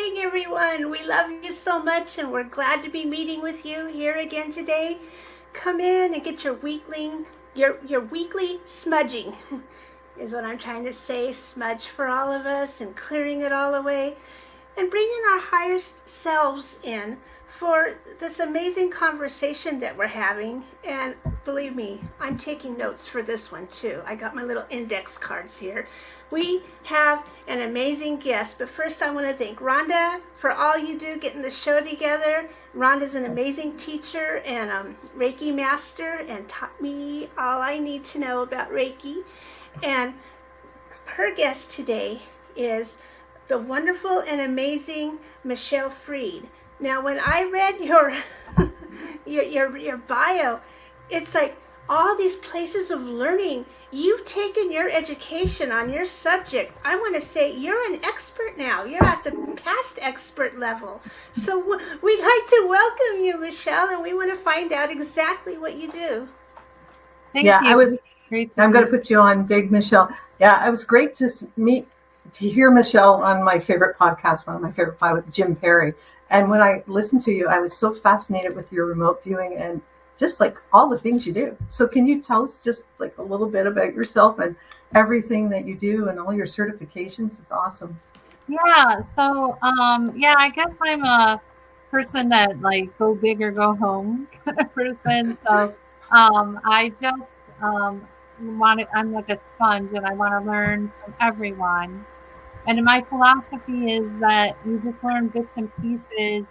morning, everyone. We love you so much, and we're glad to be meeting with you here again today. Come in and get your weekly smudging, is what I'm trying to say. Smudge for all of us and clearing it all away, and bringing our highest selves in for this amazing conversation that we're having. And believe me, I'm taking notes for this one too. I got my little index cards here. We have an amazing guest, but first I want to thank Rhonda for all you do getting the show together. Rhonda's an amazing teacher and Reiki master and taught me all I need to know about Reiki. And her guest today is the wonderful and amazing Michelle Freed. Now, when I read your bio, it's like all these places of learning. You've taken your education on your subject. I want to say you're an expert now. You're at the past expert level. So we'd like to welcome you, Michelle, and we want to find out exactly what you do. Thank you. I'm going to put you on big, Michelle. Yeah, it was great to hear Michelle on my favorite podcast, one of my favorite podcasts with Jim Perry. And when I listened to you, I was so fascinated with your remote viewing and just like all the things you do. So can you tell us just like a little bit about yourself and everything that you do and all your certifications? It's awesome. Yeah. So, I guess I'm a person that like go big or go home kind of person. So, I just, I'm like a sponge and I want to learn from everyone. And my philosophy is that you just learn bits and pieces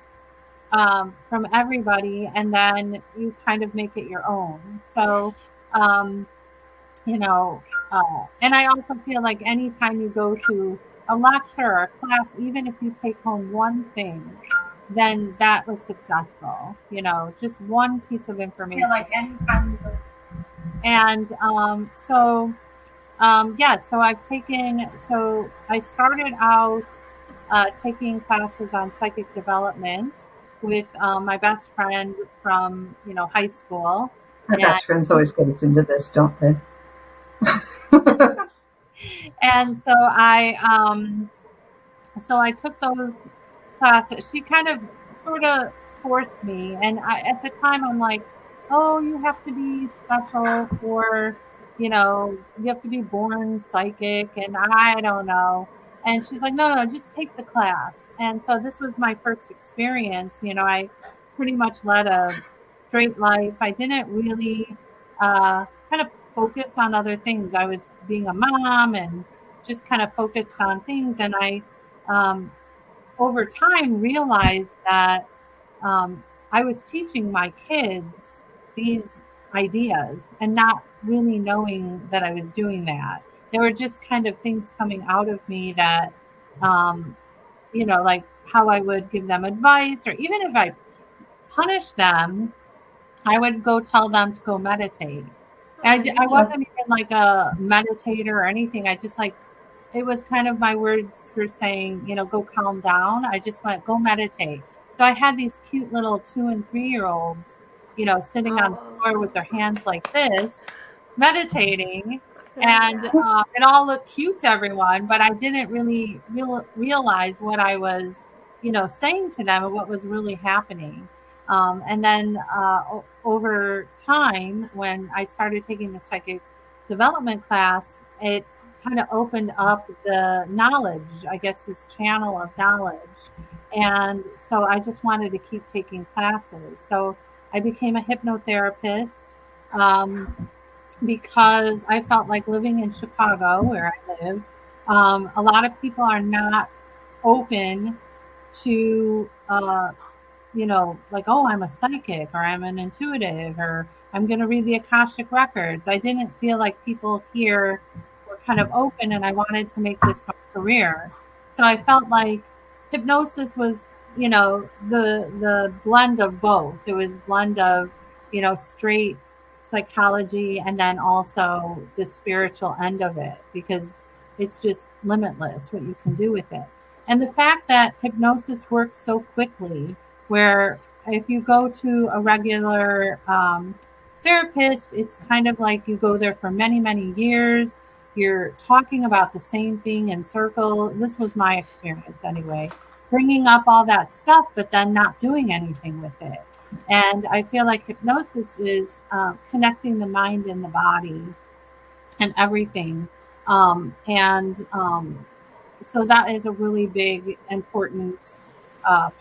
from everybody, and then you kind of make it your own. So, and I also feel like anytime you go to a lecture or a class, even if you take home one thing, then that was successful. Just one piece of information. Yeah, like anytime you go. And so I started out taking classes on psychic development with my best friend from, high school. My best friends always get us into this, don't they? And so I took those classes. She kind of sort of forced me. And at the time I'm like, oh, you have to be special for, you have to be born psychic, and I don't know. And she's like, no, just take the class. And so this was my first experience. I pretty much led a straight life. I didn't really kind of focus on other things. I was being a mom and just kind of focused on things. And I, over time, realized that I was teaching my kids these ideas and not really knowing that I was doing that. There were just kind of things coming out of me that, like how I would give them advice, or even if I punished them, I would go tell them to go meditate. And I wasn't even like a meditator or anything. I just it was kind of my words for saying, go calm down. I just went, go meditate. So I had these cute little 2 and 3 year olds, sitting on the floor with their hands like this, meditating, and it all looked cute to everyone, but I didn't really realize what I was, saying to them and what was really happening. And then over time, when I started taking the psychic development class, it kind of opened up the knowledge, I guess, this channel of knowledge. And so I just wanted to keep taking classes. So I became a hypnotherapist because I felt like living in Chicago, where I live, a lot of people are not open to, like, oh, I'm a psychic, or I'm an intuitive, or I'm going to read the Akashic records. I didn't feel like people here were kind of open, and I wanted to make this my career. So I felt like hypnosis was, the blend of both. It was a blend of, straight psychology and then also the spiritual end of it, because it's just limitless what you can do with it. And the fact that hypnosis works so quickly, where if you go to a regular therapist, it's kind of like you go there for many, many years. You're talking about the same thing in circle. This was my experience anyway. bringing up all that stuff, but then not doing anything with it. And I feel like hypnosis is connecting the mind and the body and everything. So that is a really big, important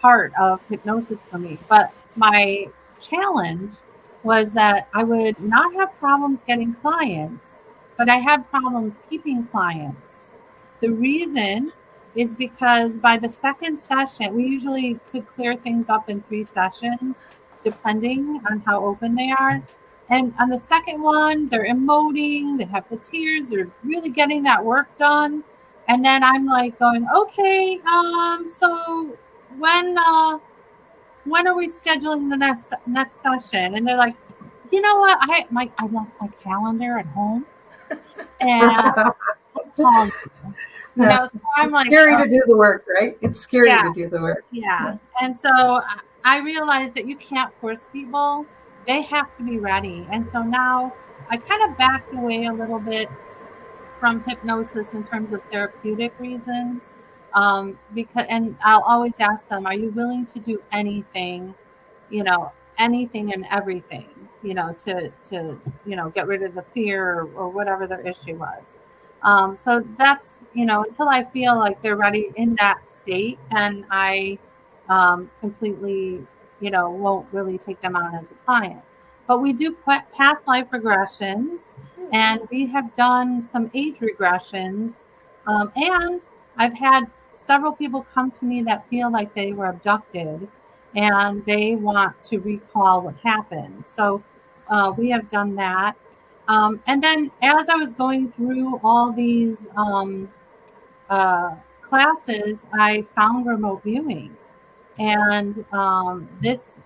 part of hypnosis for me. But my challenge was that I would not have problems getting clients, but I had problems keeping clients. The reason is because by the second session, we usually could clear things up in 3 sessions, depending on how open they are. And on the second one, they're emoting, they have the tears, they're really getting that work done. And then I'm like going, okay, so when are we scheduling the next session? And they're like, you know what? I left my calendar at home, and I called you. So I'm like, scary to do the work, right? It's scary to do the work. Yeah. And so I realized that you can't force people; they have to be ready. And so now I kind of backed away a little bit from hypnosis in terms of therapeutic reasons, and I'll always ask them, are you willing to do anything, anything and everything, to get rid of the fear or whatever their issue was. So that's, until I feel like they're ready in that state, and I completely, won't really take them on as a client. But we do past life regressions, and we have done some age regressions. And I've had several people come to me that feel like they were abducted and they want to recall what happened. So we have done that. And then as I was going through all these classes, I found remote viewing. And this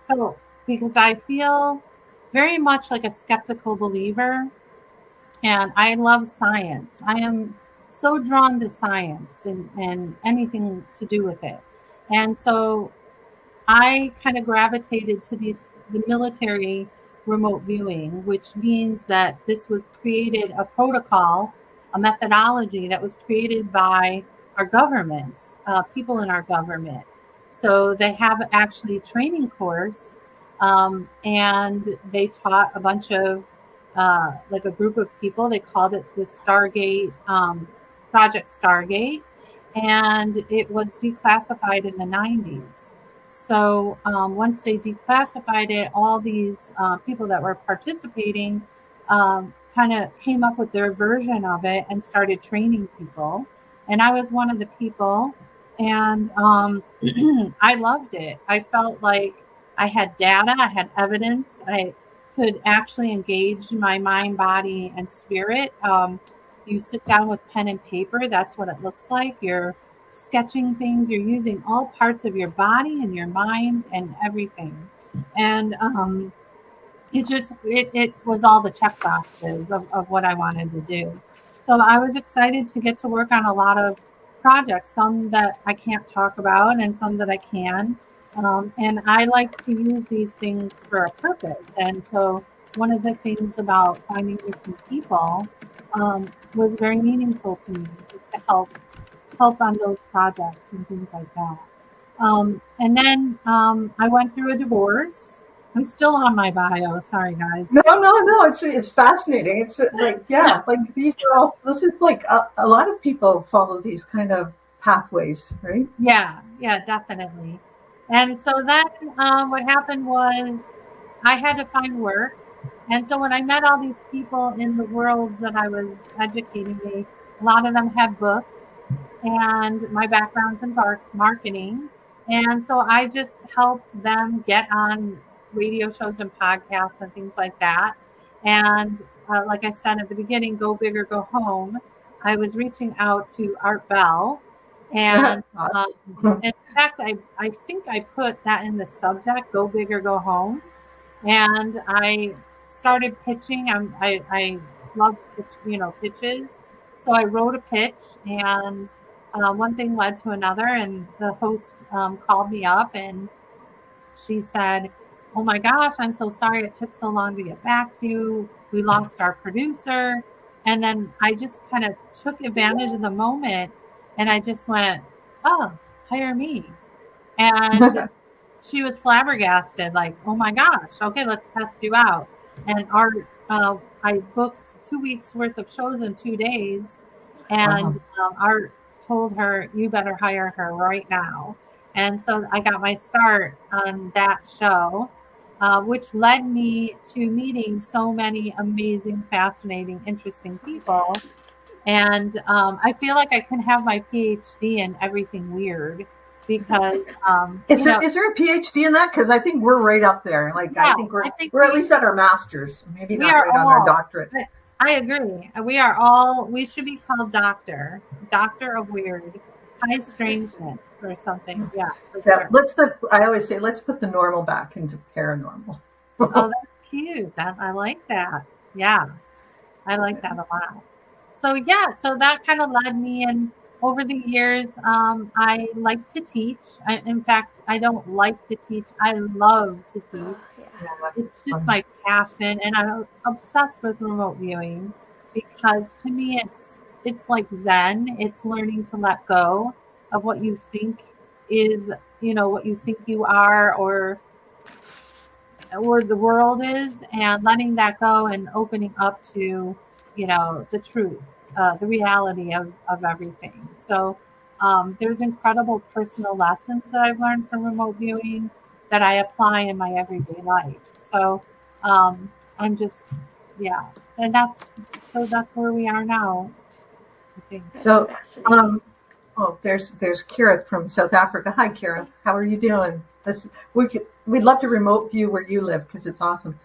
felt, because I feel very much like a skeptical believer, and I love science. I am so drawn to science and anything to do with it. And so I kind of gravitated to the military remote viewing, which means that this was created, a protocol, a methodology that was created by our government, people in our government. So they have actually a training course, and they taught a bunch of, like a group of people. They called it the Stargate, Project Stargate, and it was declassified in the 90s. So once they declassified it, all these people that were participating kind of came up with their version of it and started training people. And I was one of the people, and I loved it. I felt like I had data, I had evidence, I could actually engage my mind, body, and spirit. You sit down with pen and paper, that's what it looks like. You're sketching things, you're using all parts of your body and your mind and everything. And it was all the check boxes of what I wanted to do. So I was excited to get to work on a lot of projects, some that I can't talk about and some that I can. And I like to use these things for a purpose. And so one of the things about finding missing people was very meaningful to me, is to help on those projects and things like that. And then I went through a divorce. I'm still on my bio. Sorry, guys. No. It's fascinating. It's like, like these are all, this is like a lot of people follow these kind of pathways, right? Yeah, definitely. And so then what happened was I had to find work. And so when I met all these people in the worlds that I was educating, a lot of them had books, and my background's in marketing. And so I just helped them get on radio shows and podcasts and things like that. And like I said at the beginning, go big or go home. I was reaching out to Art Bell. And in fact, I think I put that in the subject, go big or go home. And I started pitching. I love pitches. So I wrote a pitch, and one thing led to another, and the host called me up, and she said, oh my gosh, I'm so sorry it took so long to get back to you. We lost our producer. And then I just kind of took advantage of the moment, and I just went, oh, hire me. And she was flabbergasted, like, oh my gosh, okay, let's test you out. And I booked 2 weeks worth of shows in 2 days, and Art told her, you better hire her right now. And so I got my start on that show, which led me to meeting so many amazing, fascinating, interesting people. And I feel like I can have my PhD in everything weird, because is there a PhD in that? Because I think we're right up there. Like, yeah, I think we're at least at our master's, maybe not right on our doctorate. I agree. We should be called Doctor of Weird, High Strangeness or something. Yeah. Sure. I always say, let's put the normal back into paranormal. Oh, that's cute. I like that. Yeah, I like that a lot. So that kind of led me, and over the years, I like to teach. In fact, I don't like to teach. I love to teach. It's just my passion, and I'm obsessed with remote viewing, because to me, it's like Zen. It's learning to let go of what you think is, what you think you are, or the world is, and letting that go and opening up to, the truth, the reality of everything. So there's incredible personal lessons that I've learned from remote viewing that I apply in my everyday life. So I'm just, and that's where we are now, I think. So there's Kirith from South Africa. Hi, Kirith. How are you doing? We'd love to remote view where you live, because it's awesome.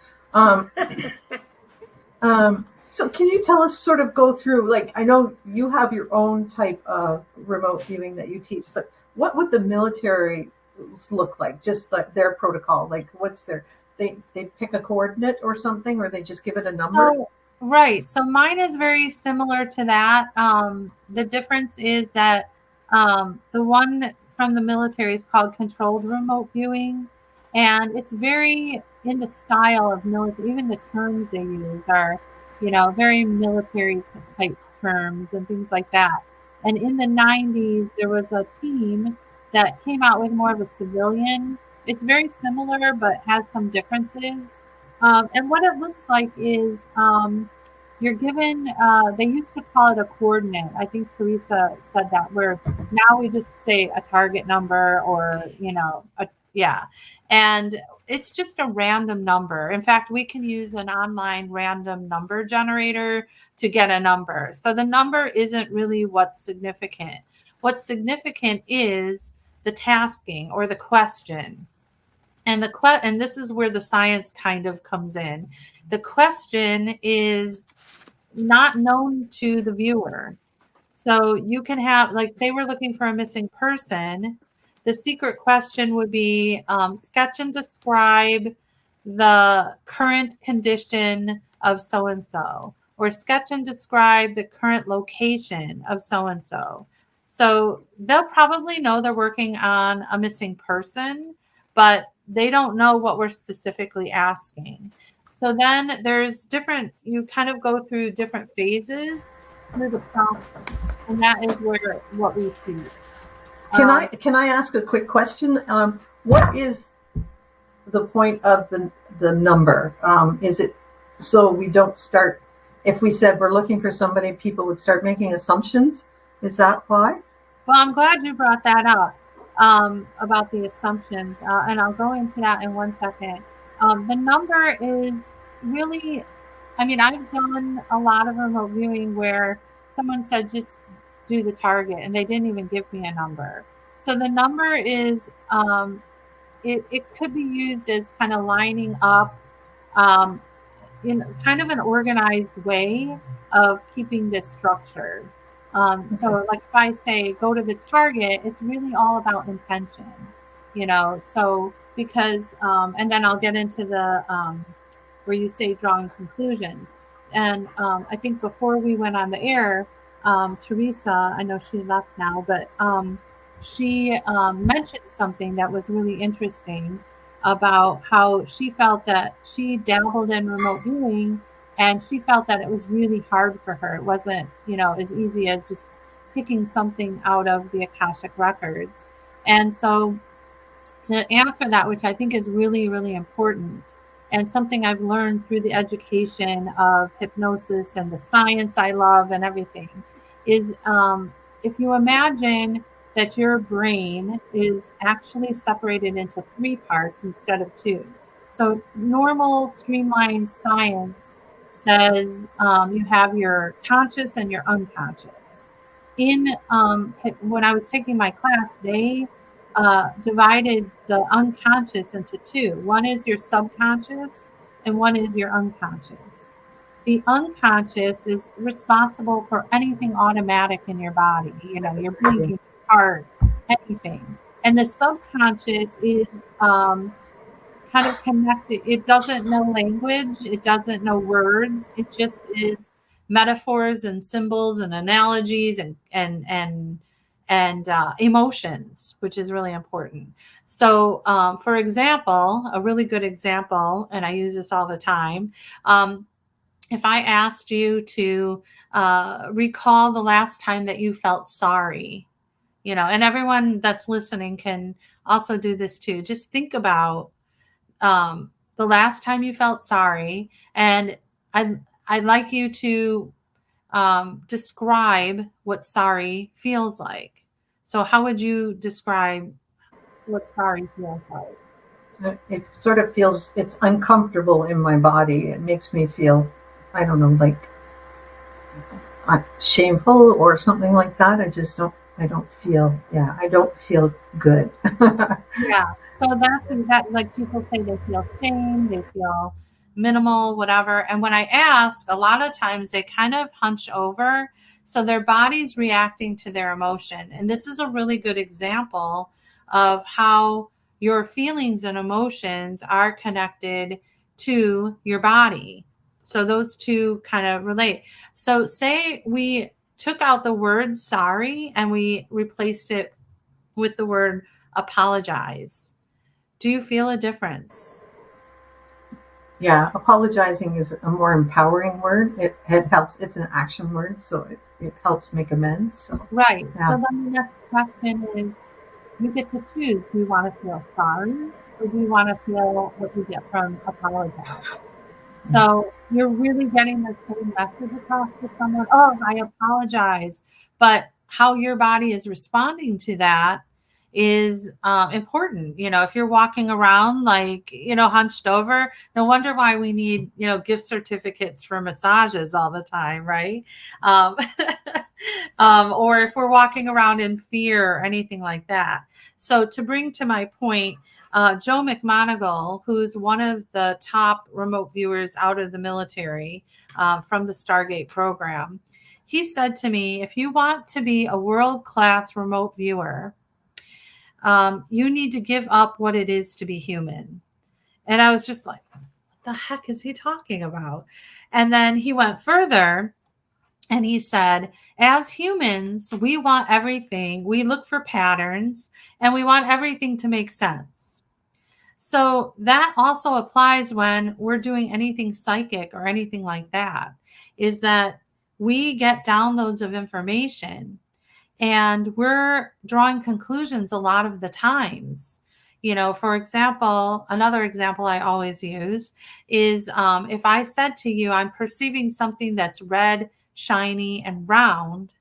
So can you tell us, sort of go through, like, I know you have your own type of remote viewing that you teach, but what would the military look like? Just like their protocol, like what's they pick a coordinate or something, or they just give it a number? Right. So mine is very similar to that. The difference is that the one from the military is called controlled remote viewing, and it's very in the style of military. Even the terms they use are, very military type terms and things like that. And in the 90s, there was a team that came out with more of a civilian. It's very similar, but has some differences. And what it looks like is you're given, they used to call it a coordinate. I think Teresa said that, where now we just say a target number, or, and it's just a random number. In fact, we can use an online random number generator to get a number. So the number isn't really what's significant. What's significant is the tasking or the question. And this is where the science kind of comes in. The question is not known to the viewer. So you can have, like, say we're looking for a missing person. The secret question would be sketch and describe the current condition of so-and-so, or sketch and describe the current location of so-and-so. So they'll probably know they're working on a missing person, but they don't know what we're specifically asking. So then there's you kind of go through different phases through the process, and that is what we see. Can I ask a quick question? What is the point of the number? Is it so we don't start, if we said we're looking for somebody, people would start making assumptions? Is that why? Well, I'm glad you brought that up, about the assumptions, and I'll go into that in 1 second. The number is really, I've done a lot of remote viewing where someone said, just do the target, and they didn't even give me a number. So the number is, it could be used as kind of lining up in kind of an organized way of keeping this structured. So like if I say go to the target, it's really all about intention, so because, and then I'll get into the, where you say drawing conclusions. And I think before we went on the air, Teresa, I know she left now, but she mentioned something that was really interesting about how she felt that she dabbled in remote viewing, and she felt that it was really hard for her. It wasn't, as easy as just picking something out of the Akashic records. And so to answer that, which I think is really, really important, and something I've learned through the education of hypnosis and the science I love and everything, is if you imagine that your brain is actually separated into 3 parts instead of 2. So normal streamlined science says you have your conscious and your unconscious. When I was taking my class, they divided the unconscious into 2. One is your subconscious and one is your unconscious. The unconscious is responsible for anything automatic in your body, your blinking, your heart, anything. And the subconscious is kind of connected. It doesn't know language. It doesn't know words. It just is metaphors and symbols and analogies and emotions, which is really important. So, for example, a really good example, and I use this all the time. If I asked you to recall the last time that you felt sorry, and everyone that's listening can also do this too. Just think about the last time you felt sorry, and I'd like you to describe what sorry feels like. So how would you describe what sorry feels like? It sort of feels, it's uncomfortable in my body. It makes me feel, I don't know, like shameful or something like that. I don't feel good. Yeah. So that's exactly, like people say they feel shame, they feel minimal, whatever. And when I ask, a lot of times they kind of hunch over. So their body's reacting to their emotion. And this is a really good example of how your feelings and emotions are connected to your body. So those two kind of relate. So say we took out the word sorry and we replaced it with the word apologize. Do you feel a difference? Yeah, apologizing is a more empowering word. It helps. It's an action word, so it helps make amends. So Right. Yeah. So then the next question is, you get to choose. Do you want to feel sorry, or do you want to feel what you get from apologize? So you're really getting the same message across to someone. Oh, I apologize. But how your body is responding to that is important. If you're walking around like, hunched over, no wonder why we need, gift certificates for massages all the time, right? Or if we're walking around in fear or anything like that. So to bring to my point, Joe McMoneagle, who's one of the top remote viewers out of the military from the Stargate program, he said to me, if you want to be a world-class remote viewer, you need to give up what it is to be human. And I was just like, what the heck is he talking about? And then he went further and he said, as humans, we want everything. We look for patterns and we want everything to make sense. So that also applies when we're doing anything psychic or anything like that, is that we get downloads of information and we're drawing conclusions a lot of the times. For example, another example I always use is if I said to you, I'm perceiving something that's red, shiny, and round.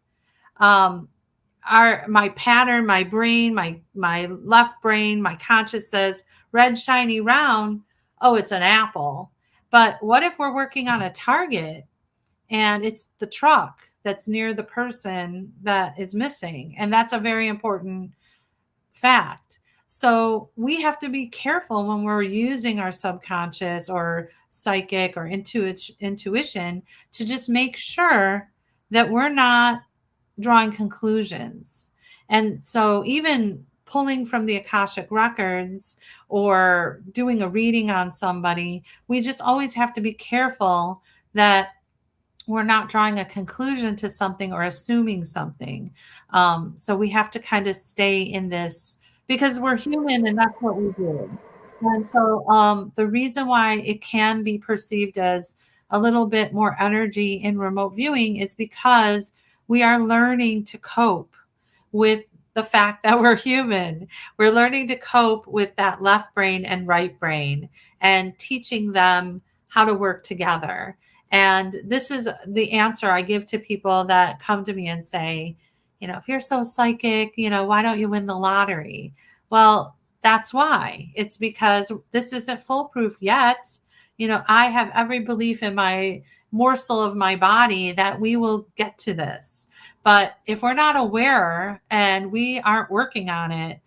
My pattern, my brain, my left brain, my conscious says red, shiny, round. Oh, it's an apple. But what if we're working on a target and it's the truck that's near the person that is missing? And that's a very important fact. So we have to be careful when we're using our subconscious or psychic or intuition to just make sure that we're not drawing conclusions. And so even pulling from the Akashic records or doing a reading on somebody, we just always have to be careful that we're not drawing a conclusion to something or assuming something. So we have to kind of stay in this because we're human and that's what we do. And so the reason why it can be perceived as a little bit more energy in remote viewing is because we are learning to cope with the fact that we're human. We're learning to cope with that left brain and right brain and teaching them how to work together. And this is the answer I give to people that come to me and say, if you're so psychic, why don't you win the lottery? Well, that's why. It's because this isn't foolproof yet. I have every belief in my morsel of my body that we will get to this. But if we're not aware and we aren't working on it,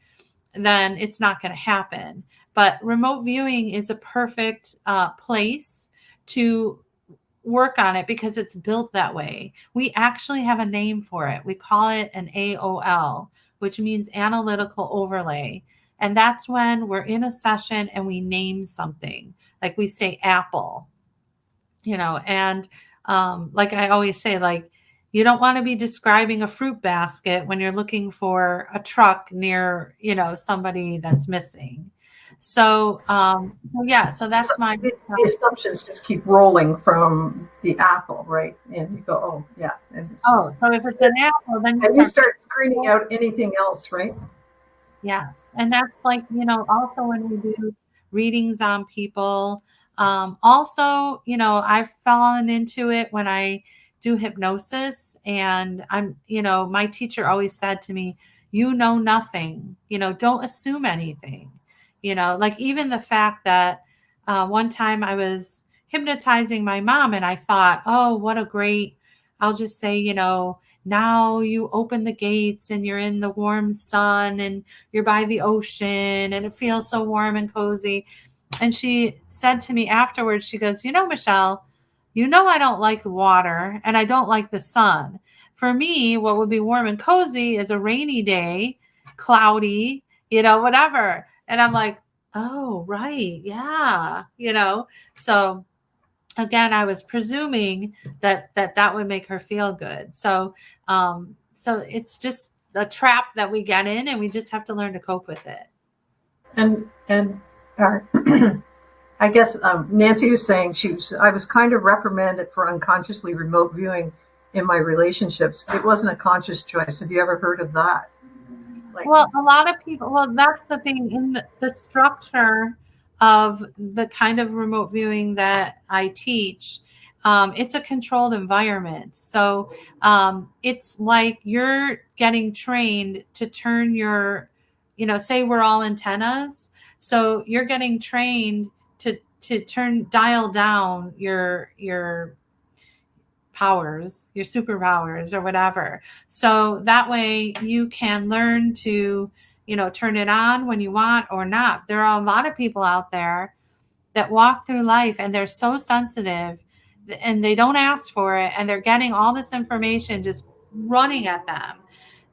then it's not going to happen. But remote viewing is a perfect place to work on it because it's built that way. We actually have a name for it. We call it an AOL, which means analytical overlay. And that's when we're in a session and we name something, like we say apple, and like I always say, like, you don't want to be describing a fruit basket when you're looking for a truck near, somebody that's missing. So, so that's the assumptions just keep rolling from the apple, right? And you go, oh, yeah. And so if it's an apple, then you start screening out anything else, right? Yes. And that's like, also when we do readings on people. Also, I've fallen into it when I do hypnosis, and my teacher always said to me, nothing, don't assume anything, like even the fact that one time I was hypnotizing my mom and I thought, oh, what a great, I'll just say, now you open the gates and you're in the warm sun and you're by the ocean and it feels so warm and cozy. And she said to me afterwards, she goes, Michelle, I don't like the water and I don't like the sun. For me, what would be warm and cozy is a rainy day, cloudy, whatever. And I'm like, oh, right. Yeah. So again, I was presuming that would make her feel good. So it's just a trap that we get in, and we just have to learn to cope with it. And I guess Nancy was saying I was kind of reprimanded for unconsciously remote viewing in my relationships. It wasn't a conscious choice. Have you ever heard of that? Well, a lot of people. Well, that's the thing in the structure of the kind of remote viewing that I teach. It's a controlled environment. So it's like you're getting trained to turn your, say we're all antennas. So you're getting trained to dial down your powers, your superpowers or whatever. So that way you can learn to, turn it on when you want or not. There are a lot of people out there that walk through life and they're so sensitive and they don't ask for it. And they're getting all this information just running at them.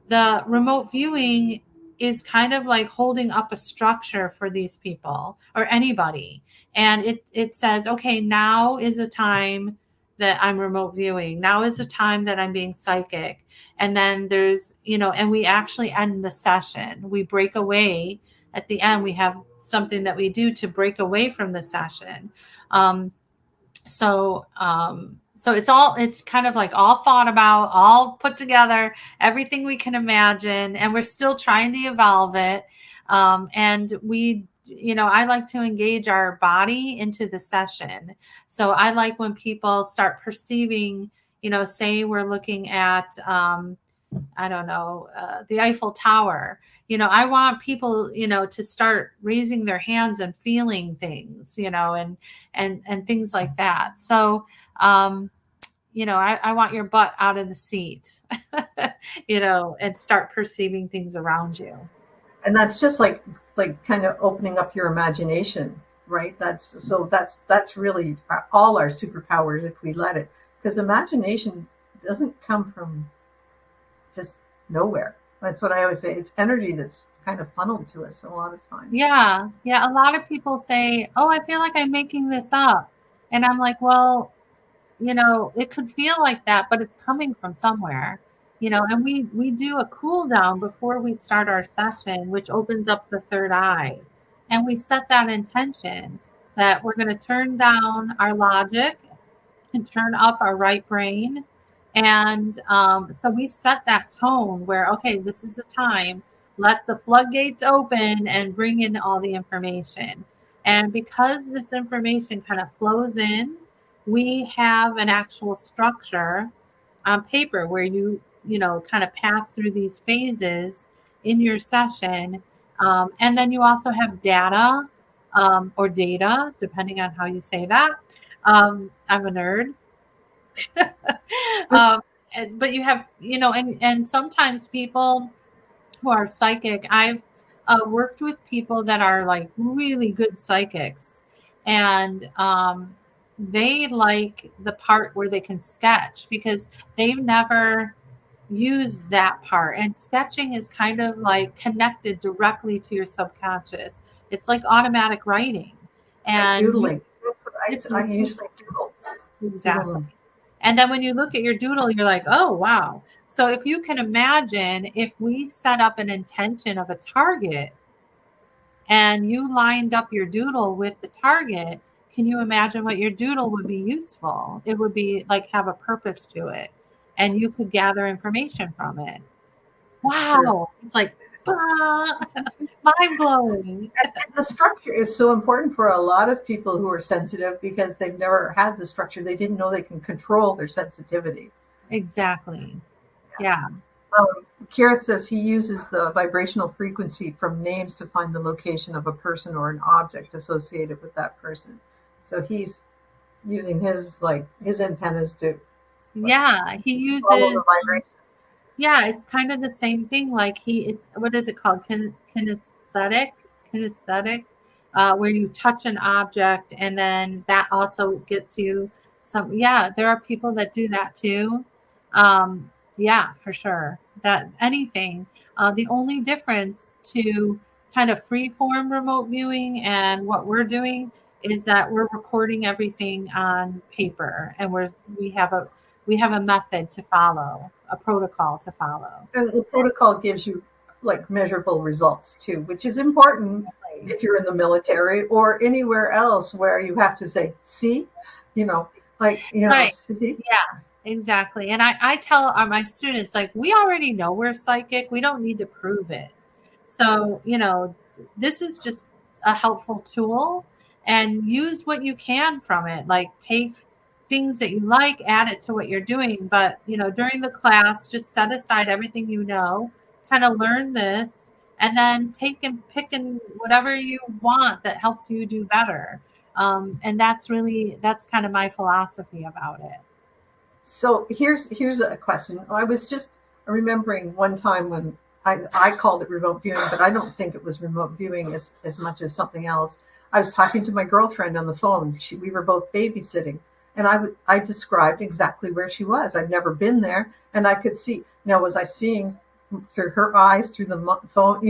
The remote viewing is kind of like holding up a structure for these people or anybody. And it says, okay, now is a time that I'm remote viewing. Now is the time that I'm being psychic. And then there's, and we actually end the session. We break away at the end. We have something that we do to break away from the session. So it's kind of like all thought about, all put together, everything we can imagine, and we're still trying to evolve it. And we, I like to engage our body into the session. So I like when people start perceiving, say we're looking at, I don't know, the Eiffel Tower. I want people, to start raising their hands and feeling things, and things like that. So, I want your butt out of the seat, and start perceiving things around you. And that's just like kind of opening up your imagination, right? That's really all our superpowers if we let it, because imagination doesn't come from just nowhere. That's what I always say. It's energy that's kind of funneled to us a lot of times. Yeah. A lot of people say, oh, I feel like I'm making this up. And I'm like, well, it could feel like that, but it's coming from somewhere, and we do a cool down before we start our session, which opens up the third eye. And we set that intention that we're going to turn down our logic and turn up our right brain. And so we set that tone where, okay, this is a time, let the floodgates open and bring in all the information. And because this information kind of flows in, we have an actual structure on paper where you kind of pass through these phases in your session. And then you also have data or data, depending on how you say that. I'm a nerd. But you have, and sometimes people who are psychic, I've worked with people that are like really good psychics, and they like the part where they can sketch because they've never used that part. And sketching is kind of like connected directly to your subconscious. It's like automatic writing. And doodling. I usually doodle. Exactly. Doodling. And then when you look at your doodle, you're like, oh, wow. So if you can imagine, if we set up an intention of a target and you lined up your doodle with the target, can you imagine what your doodle would be useful? It would be like have a purpose to it, and you could gather information from it. Wow. Sure. It's like, mind blowing. The structure is so important for a lot of people who are sensitive because they've never had the structure. They didn't know they can control their sensitivity. Exactly. Yeah. Kira says he uses the vibrational frequency from names to find the location of a person or an object associated with that person. So he's using his antennas to. Yeah, he uses. Follow the vibration. Yeah, it's kind of the same thing. Like it's what is it called? Kinesthetic, where you touch an object and then that also gets you some. Yeah, there are people that do that too. Yeah, for sure. That anything. The only difference to kind of free form remote viewing and what we're doing is that we're recording everything on paper, and we have a method to follow, a protocol to follow. And the protocol gives you like measurable results too, which is important if you're in the military or anywhere else where you have to say, see, right. See? Yeah, exactly. And I tell my students, like, we already know we're psychic. We don't need to prove it. So, this is just a helpful tool, and use what you can from it. Like, take things that you like, add it to what you're doing. But, during the class, just set aside everything kind of learn this, and then take and pick and whatever you want that helps you do better. And that's kind of my philosophy about it. So here's a question. I was just remembering one time when I called it remote viewing, but I don't think it was remote viewing as much as something else. I was talking to my girlfriend on the phone. We were both babysitting, and I described exactly where she was. I'd never been there, and I could see. Now, was I seeing through her eyes, through the phone?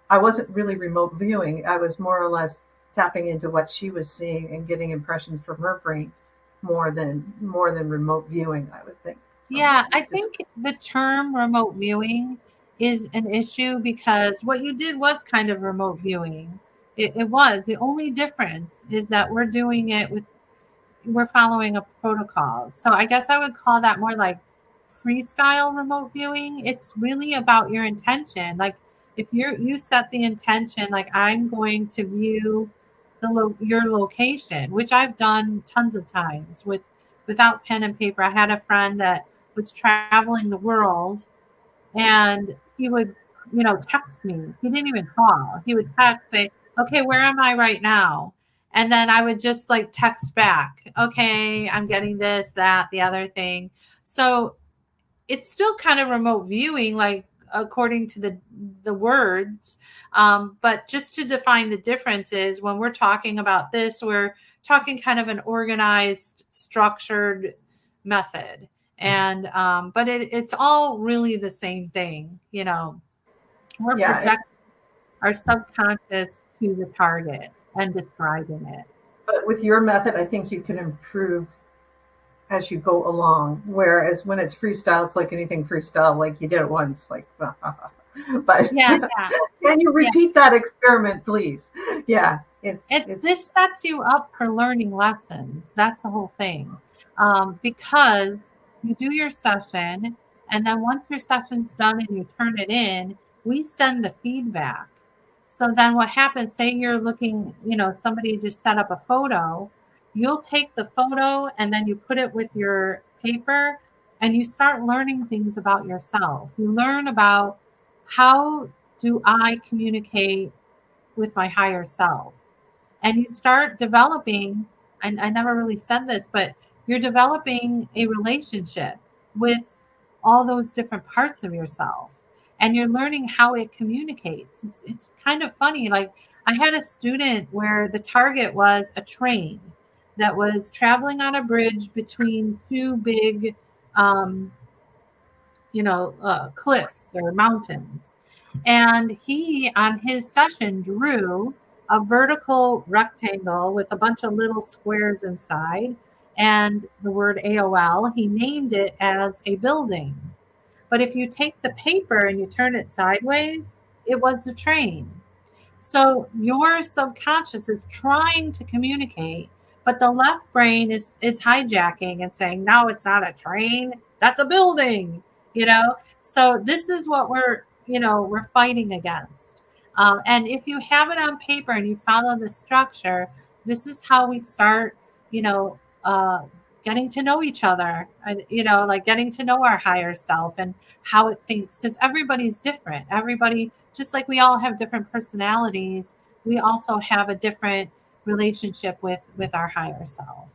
I wasn't really remote viewing. I was more or less tapping into what she was seeing and getting impressions from her brain more than remote viewing, I would think. Yeah, I think the term remote viewing is an issue because what you did was kind of remote viewing. It was. The only difference is that we're doing it we're following a protocol. So I guess I would call that more like freestyle remote viewing. It's really about your intention. Like if you set the intention, like I'm going to view your location, which I've done tons of times without pen and paper. I had a friend that was traveling the world, and he would, text me. He didn't even call. He would text, say, okay, where am I right now? And then I would just like text back, okay, I'm getting this, that, the other thing. So it's still kind of remote viewing, like according to the words. But just to define the differences, when we're talking about this, we're talking kind of an organized, structured method. And but it's all really the same thing. We're projecting our subconscious to the target and describing it. But with your method, I think you can improve as you go along. Whereas when it's freestyle, it's like anything freestyle, like you did it once, like, but yeah. Can you repeat that experiment, please? Yeah. This sets you up for learning lessons. That's the whole thing. Because you do your session, and then once your session's done and you turn it in, we send the feedback. So then what happens, say you're looking, somebody just set up a photo, you'll take the photo and then you put it with your paper and you start learning things about yourself. You learn about, how do I communicate with my higher self? And you start developing, and I never really said this, but you're developing a relationship with all those different parts of yourself, and you're learning how it communicates. It's kind of funny. Like, I had a student where the target was a train that was traveling on a bridge between two big, cliffs or mountains. And he, on his session, drew a vertical rectangle with a bunch of little squares inside and the word AOL. He named it as a building. But if you take the paper and you turn it sideways, it was a train. So your subconscious is trying to communicate, but the left brain is hijacking and saying, no, it's not a train, that's a building, So this is what we're fighting against. And if you have it on paper and you follow the structure, this is how we start, getting to know each other, and like getting to know our higher self and how it thinks, because everybody's different. Everybody, just like we all have different personalities, we also have a different relationship with our higher self.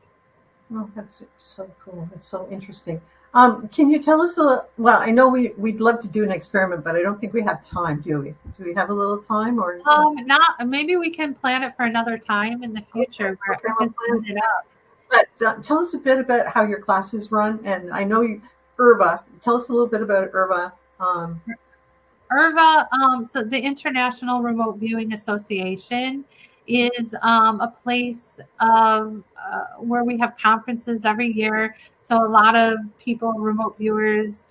Oh, that's so cool. That's so interesting. Can you tell us well, I know we'd love to do an experiment, but I don't think we have time, do we? Do we have a little time, or not? Maybe we can plan it for another time in the future, where we can set it up. But tell us a bit about how your classes run. And I know IRVA. Tell us a little bit about IRVA. IRVA, so the International Remote Viewing Association, is a place of where we have conferences every year. So a lot of people, remote viewers,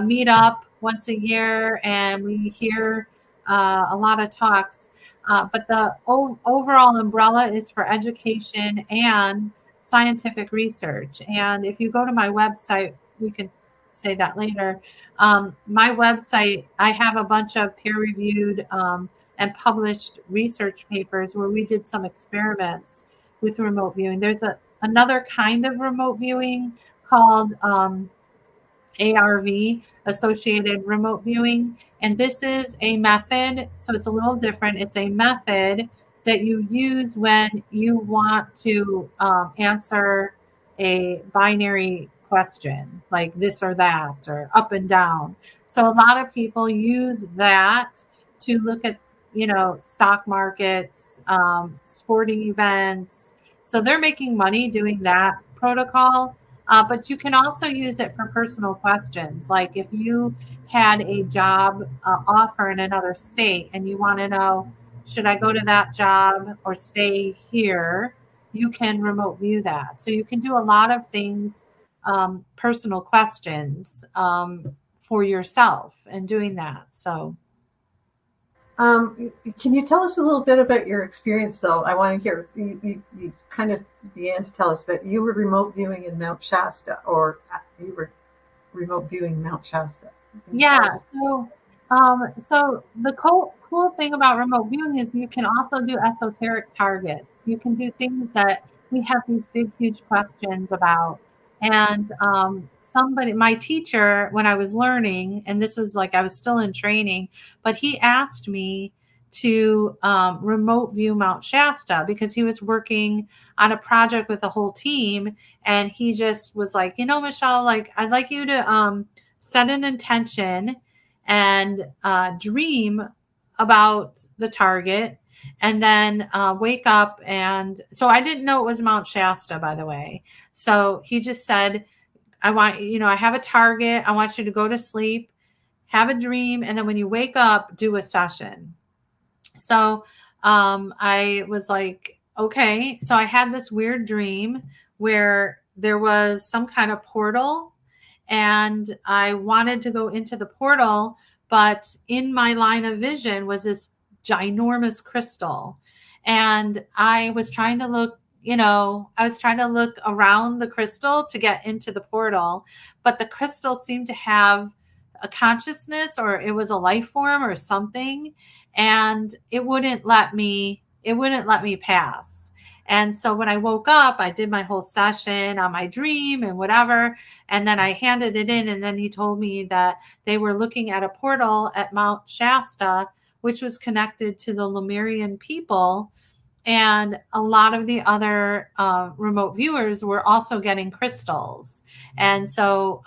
meet up once a year, and we hear a lot of talks. But the overall umbrella is for education and scientific research. And if you go to my website, we can say that later. My website, I have a bunch of peer-reviewed and published research papers where we did some experiments with remote viewing. There's another kind of remote viewing called ARV, associated remote viewing. And this is a method, so it's a little different. It's a method that you use when you want to answer a binary question, like this or that, or up and down. So a lot of people use that to look at, stock markets, sporting events. So they're making money doing that protocol. But you can also use it for personal questions. Like if you had a job offer in another state and you want to know, should I go to that job or stay here? You can remote view that. So you can do a lot of things, personal questions for yourself and doing that. So. Can you tell us a little bit about your experience, though? I want to hear, you kind of began to tell us that you were remote viewing in Mount Shasta, or you were remote viewing Mount Shasta. Yeah. So the cool thing about remote viewing is you can also do esoteric targets. You can do things that we have these big, huge questions about. And my teacher, when I was learning, and this was like I was still in training, but he asked me to remote view Mount Shasta because he was working on a project with a whole team. And he just was like, Michelle, like, I'd like you to set an intention and dream about the target, and then wake up. And so I didn't know it was Mount Shasta, by the way. So he just said, I have a target. I want you to go to sleep, have a dream, and then when you wake up, do a session. So I was like, okay. So I had this weird dream where there was some kind of portal, and I wanted to go into the portal, but in my line of vision was this ginormous crystal. And I was trying to look, I was trying to look around the crystal to get into the portal, but the crystal seemed to have a consciousness, or it was a life form or something, and it wouldn't let me pass. And so when I woke up, I did my whole session on my dream and whatever, and then I handed it in, and then he told me that they were looking at a portal at Mount Shasta, which was connected to the Lemurian people. And a lot of the other remote viewers were also getting crystals. And so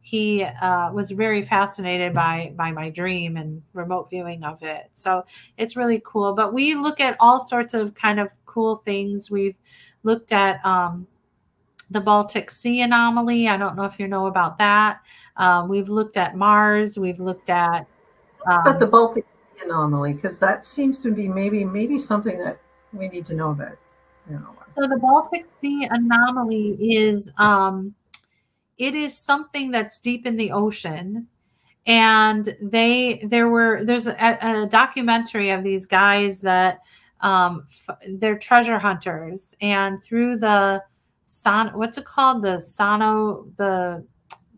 he was very fascinated by my dream and remote viewing of it. So it's really cool. But we look at all sorts of kind of cool things. We've looked at the Baltic Sea anomaly. I don't know if you know about that. We've looked at Mars. We've looked at about the Baltic Sea anomaly, because that seems to be maybe something that we need to know about. So the Baltic Sea anomaly is it is something that's deep in the ocean, and there's a documentary of these guys that they're treasure hunters, and through the what's it called,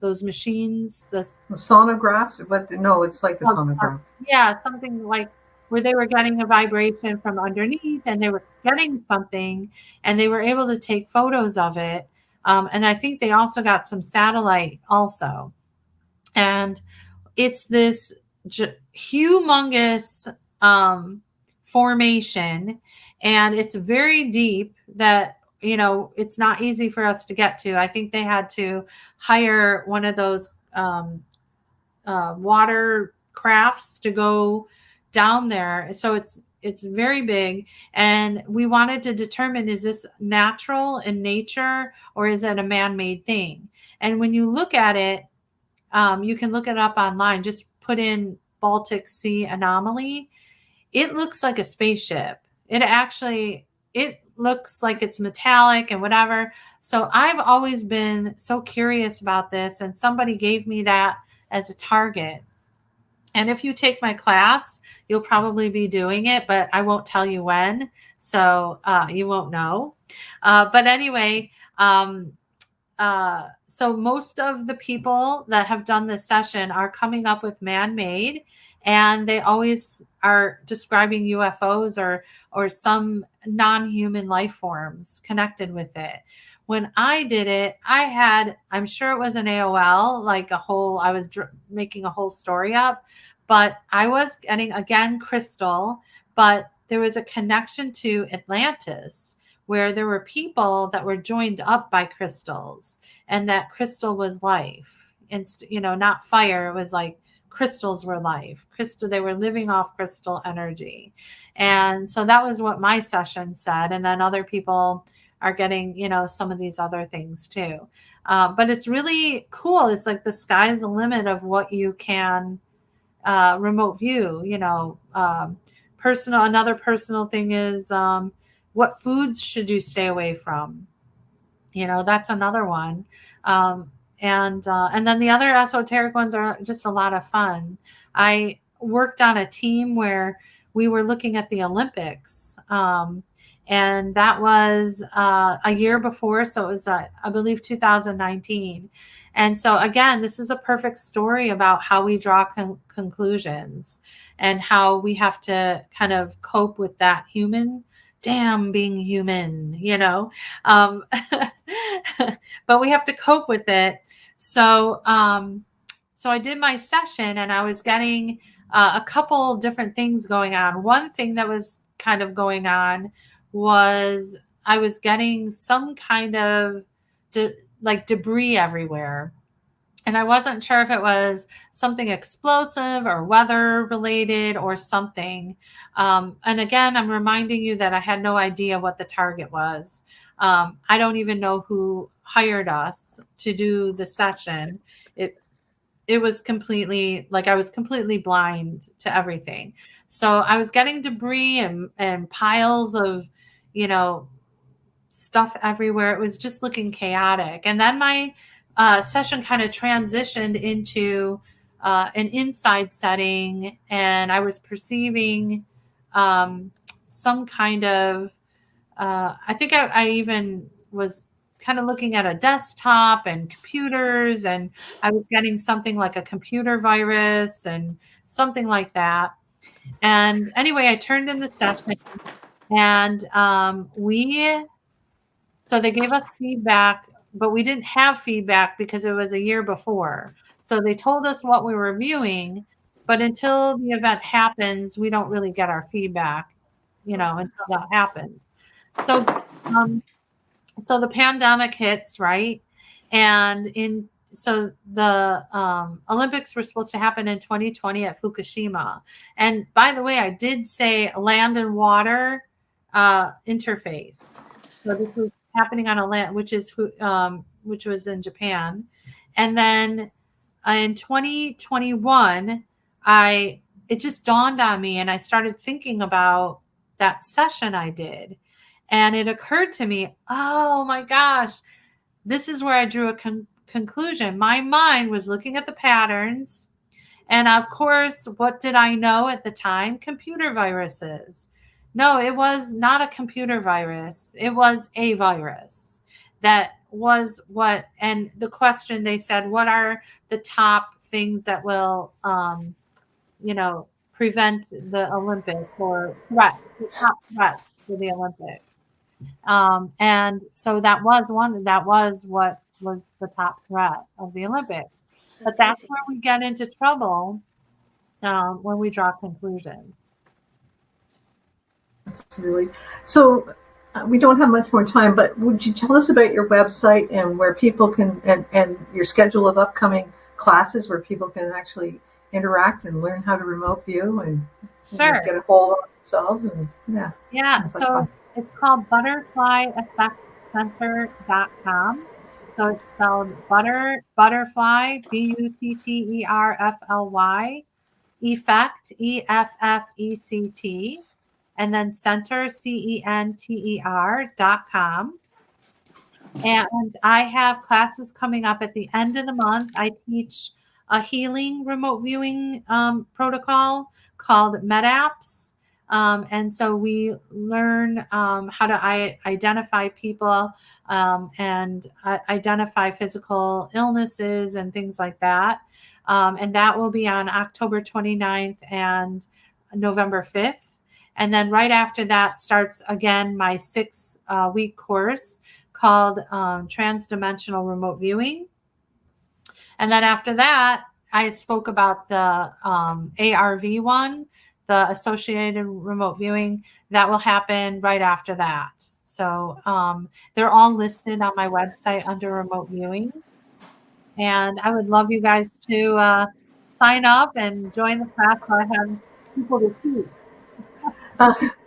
those machines, the sonographs, but no, it's like a sonograph. Yeah, something like where they were getting a vibration from underneath, and they were getting something, and they were able to take photos of it. And I think they also got some satellite also. And it's this humongous formation, and it's very deep that, it's not easy for us to get to. I think they had to hire one of those water crafts to go down there. So it's very big, and we wanted to determine, is this natural in nature, or is it a man-made thing? And when you look at it, you can look it up online. Just put in Baltic Sea anomaly. It looks like a spaceship. It looks like it's metallic and whatever. So I've always been so curious about this, and somebody gave me that as a target. And if you take my class, you'll probably be doing it, but I won't tell you when, so you won't know. But anyway, so most of the people that have done this session are coming up with man-made, and they always are describing UFOs or some non-human life forms connected with it. When I did it, I'm sure it was an AOL, I was making a whole story up, but I was getting, again, crystal, but there was a connection to Atlantis, where there were people that were joined up by crystals, and that crystal was life. And, not fire. It was like crystals were life. They were living off crystal energy. And so that was what my session said. And then other people are getting, some of these other things too. But it's really cool. It's like the sky's the limit of what you can remote view. Another personal thing is what foods should you stay away from? That's another one. And then the other esoteric ones are just a lot of fun. I worked on a team where we were looking at the Olympics. And that was a year before. So it was, I believe, 2019. And so, again, this is a perfect story about how we draw conclusions and how we have to kind of cope with that being human, but we have to cope with it. So I did my session, and I was getting a couple different things going on. One thing that was kind of going on was I was getting some kind of debris everywhere. And I wasn't sure if it was something explosive or weather related or something. And again, I'm reminding you that I had no idea what the target was. I don't even know who hired us to do the session. It was completely, I was completely blind to everything. So I was getting debris and piles of, stuff everywhere. It was just looking chaotic. And then my session kind of transitioned into an inside setting, and I was perceiving some kind of I think I even was kind of looking at a desktop and computers, and I was getting something like a computer virus and something like that. And anyway, I turned in the session, and so they gave us feedback, but we didn't have feedback because it was a year before. So they told us what we were viewing, but until the event happens, we don't really get our feedback, until that happens. So, so the pandemic hits, right? And so the Olympics were supposed to happen in 2020 at Fukushima. And by the way, I did say land and water interface. So this was happening on a land, which was in Japan. And then in 2021, it just dawned on me, and I started thinking about that session I did. And it occurred to me, oh my gosh, this is where I drew a conclusion. My mind was looking at the patterns. And of course, what did I know at the time? Computer viruses. No, it was not a computer virus. It was a virus. That was what, and the question they said, what are the top things that will, prevent the Olympics, or the top threats for the Olympics? And so that was what was the top threat of the Olympics. But that's where we get into trouble when we draw conclusions. That's really so. We don't have much more time, but would you tell us about your website and where people can, and your schedule of upcoming classes where people can actually interact and learn how to remote view and get a hold of themselves? And so it's called butterflyeffectcenter.com. So it's spelled butterfly, BUTTERFLY, effect, EFFECT, and then center, CENTER.com. And I have classes coming up at the end of the month. I teach a healing remote viewing protocol called MedApps. And so we learn how to identify people and identify physical illnesses and things like that. And that will be on October 29th and November 5th. And then right after that starts again my 6-week course called Transdimensional Remote Viewing. And then after that, I spoke about the ARV one, the Associated Remote Viewing. That will happen right after that. So they're all listed on my website under remote viewing. And I would love you guys to sign up and join the class so I have people to teach.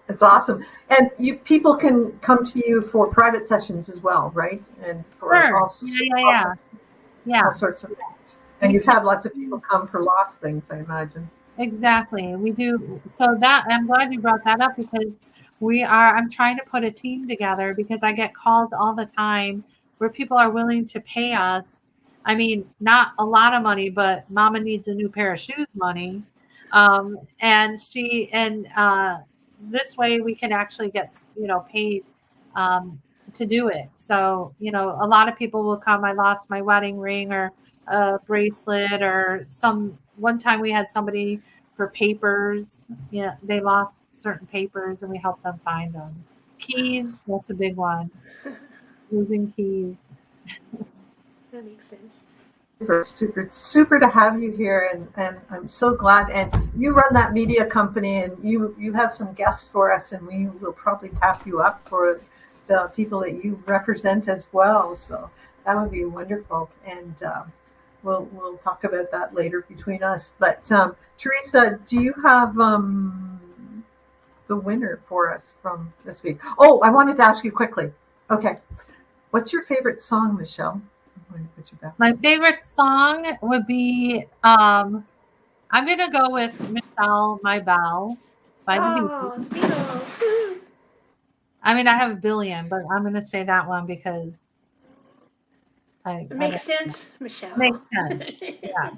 It's awesome. And people can come to you for private sessions as well, right? And for all sorts of things. And you've had lots of people come for lost things, I imagine. Exactly. We do. So that, I'm glad you brought that up, because I'm trying to put a team together, because I get calls all the time where people are willing to pay us. I mean, not a lot of money, but mama needs a new pair of shoes money. And this way we can actually get, paid to do it. So, a lot of people will come. I lost my wedding ring or a bracelet, or one time we had somebody for papers. They lost certain papers and we helped them find them. Keys, that's a big one. Losing keys. That makes sense. Super. It's super to have you here, and I'm so glad. And you run that media company, and you have some guests for us, and we will probably tap you up for the people that you represent as well. So that would be wonderful. And we'll talk about that later between us. But Teresa, do you have the winner for us from this week? Oh, I wanted to ask you quickly. Okay, what's your favorite song, Michelle? My favorite song would be, I'm going to go with Michelle, My Belle by the Beatles. I mean, I have a billion, but I'm going to say that one because it makes sense, Michelle. Makes sense, yeah.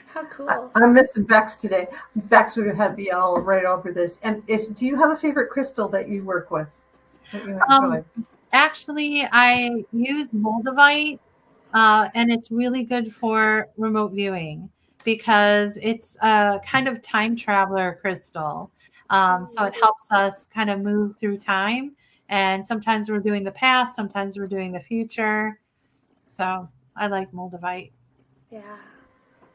How cool. I'm missing Bex today. Bex would have me all right over this. And do you have a favorite crystal that you work with? that you enjoy? Actually, I use moldavite, and it's really good for remote viewing because it's a kind of time traveler crystal. So it helps us kind of move through time. And sometimes we're doing the past, sometimes we're doing the future. So I like moldavite. Yeah.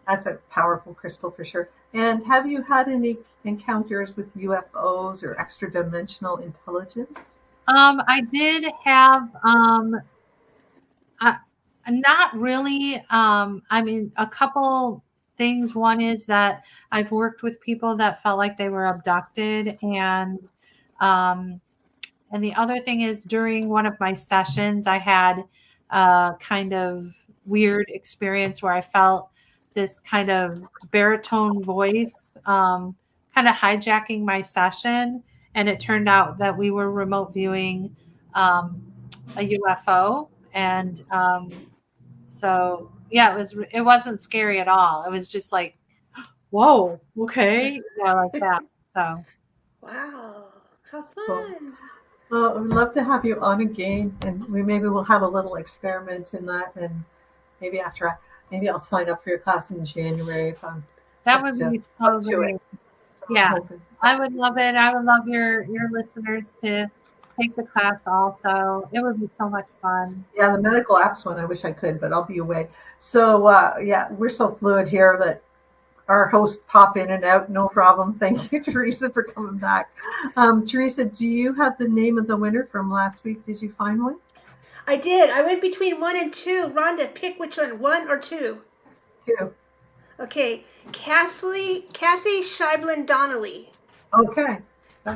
That's a powerful crystal for sure. And have you had any encounters with UFOs or extra dimensional intelligence? I did have not really. I mean, a couple things. One is that I've worked with people that felt like they were abducted, um, and the other thing is during one of my sessions, I had a kind of weird experience where I felt this kind of baritone voice kind of hijacking my session. And it turned out that we were remote viewing a UFO. And so, yeah, it wasn't scary at all. It was just like, whoa, okay, like that. So, wow, how fun! Cool. Well, I'd love to have you on again, and maybe we'll have a little experiment in that, and maybe I'll sign up for your class in January if I'm. That would be so great. Yeah, I would love it. I would love your listeners to take the class also. It would be so much fun. Yeah, the medical apps one, I wish I could, but I'll be away. So, yeah, we're so fluid here that our hosts pop in and out, no problem. Thank you, Teresa, for coming back. Teresa, do you have the name of the winner from last week? Did you find one? I did. I went between 1 and 2. Rhonda, pick which one, 1 or 2? 2. Okay, Kathy Sheiblin Donnelly. Okay.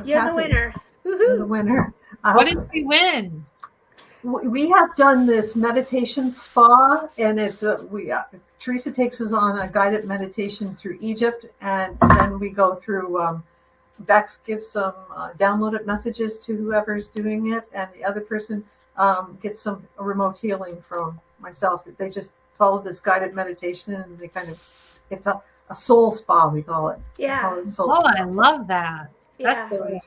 You're the winner. Woohoo! You're the winner. What did she win? We have done this meditation spa, and it's Teresa takes us on a guided meditation through Egypt, and then we go through. Bex gives some downloaded messages to whoever's doing it, and the other person gets some remote healing from myself. They just follow this guided meditation, and they it's a soul spa, we call it. Yeah. I love that. That's great.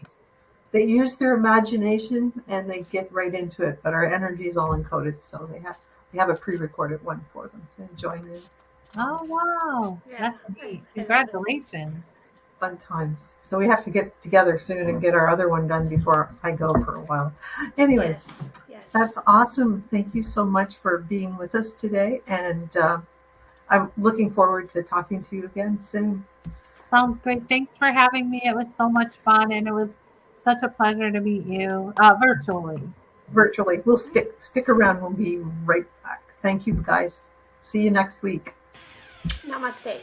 They use their imagination and they get right into it, but our energy is all encoded, so we have a pre-recorded one for them to join in. Oh wow, yeah. That's neat! Congratulations. Fun times. So we have to get together soon and get our other one done before I go for a while. Anyways, yes. That's awesome. Thank you so much for being with us today, and I'm looking forward to talking to you again soon. Sounds great. Thanks for having me. It was so much fun, and it was such a pleasure to meet you virtually. Virtually. We'll stick around. We'll be right back. Thank you, guys. See you next week. Namaste.